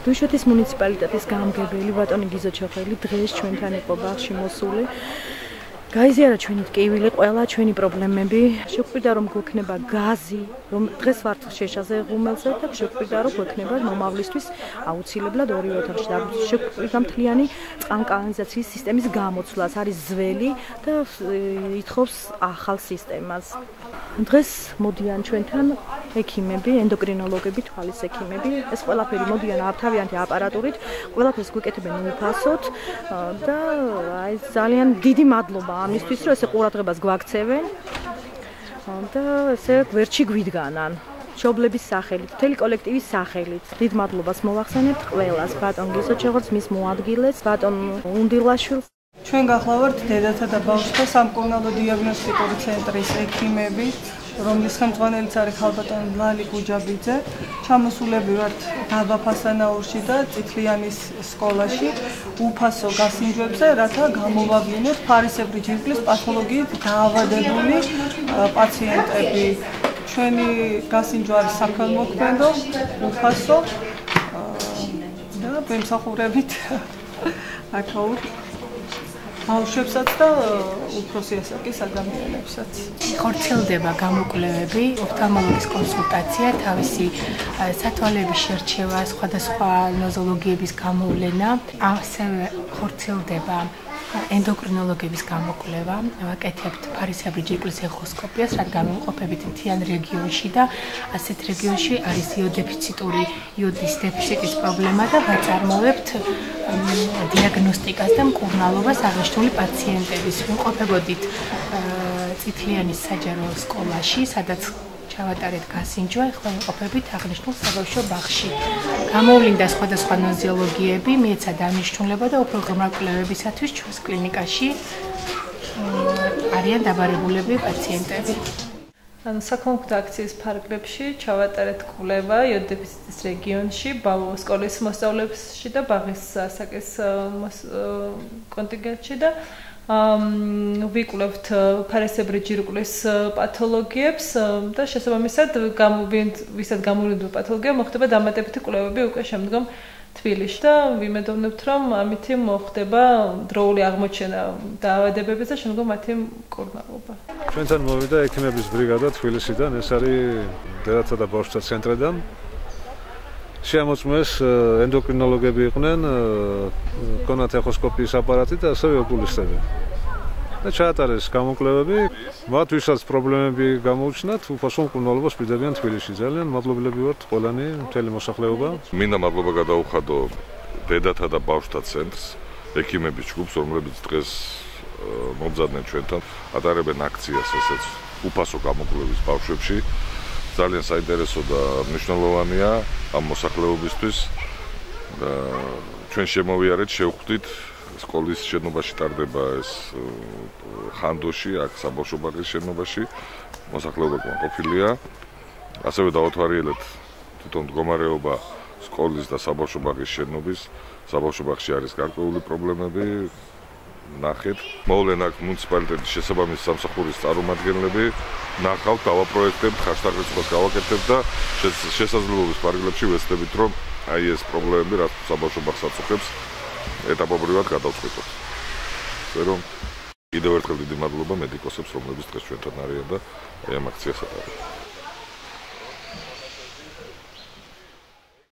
დუშეთის მუნიციპალიტეტის გამგებელი ბატონი გიზო ჩოხელი დღეს ჩვენთან იყო ბაღში მოსული. გაიზიარა ჩვენი ტკივილი, ყველა ჩვენი პრობლემები. შეგვყვირდა რომ გვექნება გაზი, რომ დღეს ვართ შეშაზე ღუმელზე და შეგვყვირდა რომ გვექნება მომავლისთვის აუცილებლად ორი ოთახში და შეგვყვირდა მთლიანი წყალკანალიზაციის სისტემის გამოცვლას, არის ძველი და ითხოვს ახალ სისტემას. დღეს მოდიან ჩვენთან ექიმები, ენდოკრინოლოგები, თვალის ექიმები. ეს ყველაფერი მოდიან თავიანთი აპარატურით, ყველაფერს გვეკეთებენ უფასოდ და აი ძალიან დიდი მადლობა ამისთვის, რომ ესე ყურადღებას გვაქცევენ და ესე გვერდში გვიდგანან. მშობლების სახელით, მთელი კოლექტივის სახელით. დიდ მადლობას მოვახსენებთ ყველას, ბატონ გიზო ჩოხელს, მის მოადგილეს, ბატონ უნდილაშვილს. ჩვენ გახლავართ დედათა და ბავშვთა სამკურნალო დიაგნოსტიკური ცენტრის ექიმები, რომლის ხელმძღვანელიც არის ხალბატონი ლალი გუჯაბიძე. ჩამოსულები ვართ დაბა ფასანაურში და წითლიანის სკოლაში უფასო გასინჯვებზე, რათა გამოვავლინოთ ფარისებრი ჯირკვლის პათოლოგიით დაავადებული პაციენტები. ჩვენი გასინჯვა არის საქველმოქმედო, უფასო და ბემსახურებით აქაურ ბავშვებსაც და უფროსი ასაკის ადამიანებსაც. ხორციელდება გამოკვლევები, ოფთალმოლოგის კონსულტაცია, თავისი სათვალების შერჩევა, სხვადასხვა ნოზოლოგიების გამოვლენა, ასევე ხორციელდება ენდოკრინოლოგების გამოკვლევა, ვაკეთებთ ფარისებრი ჯირკვლის ეხოსკოპიას, რადგან ვიმყოფებით მთიან რეგიონში და ასეთ რეგიონში არის იოდდეფიციტური იოდის დეფიციტის პრობლემა და ვაწარმოებთ დიაგნოსტიკას და მკურნალობას აღნიშნული პაციენტების. ვიმყოფებოდით წითლიანის საჯარო სკოლაში, სადაც ჩავატარეთ გასინჯვა, ახლა ვიმყოფებით აღნიშნულ საბავშვო ბაღში. გამოვლინდა სხვადასხვა ნოზიოლოგიები, მიეცა დანიშნულება და უფრო ღრმა კვლევებისათვის ჩვენს კლინიკაში არიან დაბარებულები პაციენტები. საქველმოქმედო აქციის ფარგლებში ჩავატარეთ კვლევა იოდდეფიციტის რეგიონში, სკოლის მოსწავლეებში და ბაღის ასაკის კონტინგენტში და ვიკვლევთ ფარისებრი ჯირკვლის პათოლოგიებს და შესაბამისად ვისაც გამოვლინდა პათოლოგია მოხდება დამატებითი კვლევები უკვე შემდგომ თბილისში და ვიმედოვნებთ რომ ამით მოხდება დროული აღმოჩენა დაავადებების და შემდგომ მათი მკურნალობა. ჩვენთან მოვიდა ექიმების ბრიგადა თბილისიდან, ეს არის დედათა და ბავშვთა ცენტრიდან. შემოწმეს ენდოკრინოლოგები იყვნენ, ჰქონდათ ეხოსკოპიის აპარატი და ასევე ოკულისტები. და ჩაატარეს გამოკვლევები, მათ ვისაც პრობლემები გამოუჩნდათ, უფასო მკურნალობას პირდებიან თბილისში. ძალიან მადლობელები ვართ ყველანი, მთელი მოსახლეობა. მინდა მადლობა გადაუხადო დედათა და ბავშვთა ცენტრს, ექიმების ჯგუფს, რომლებიც დღეს მომზადდნენ ჩვენთან, ატარებენ აქციას ესეც უფასო გამოკვლევის ბავშვებში. ძალიან საინტერესო და მნიშვნელოვანია ამ მოსახლეობისთვის და ჩვენ შემოვიარეთ, შევხვდით სკოლის შენობაში ტარდება ეს ხანდოში, აქ საბავშვო ბაღის შენობაში, მოსახლეობა ყოფილია. ასევე დავათვალიერეთ თვითონ მდგომარეობა სკოლის და საბავშვო ბაღის შენობის. საბავშვო ბაღში არის გარკვეული პრობლემები. ნახეთ, მოვლენ აქ მუნიციპალიტეტის შესაბამისი სამსახურის წარმომადგენლები, ნახავთ, დავაპროექტებთ, ხარჯთაღრიცხვას გავაკეთებთ და შესაძლებლობის ფარგლებში ვეცდებით, რომ აი ეს პრობლემები, რაც საბავშვო ბაღს აწუხებს, ეტაპობრივად გადავწყვეტოთ. რომ კიდევ ერთხელ დიდი მადლობა მედიკოსებს, რომლებიც დღეს ჩვენთან არიან და აი ამ აქციას ატარებენ.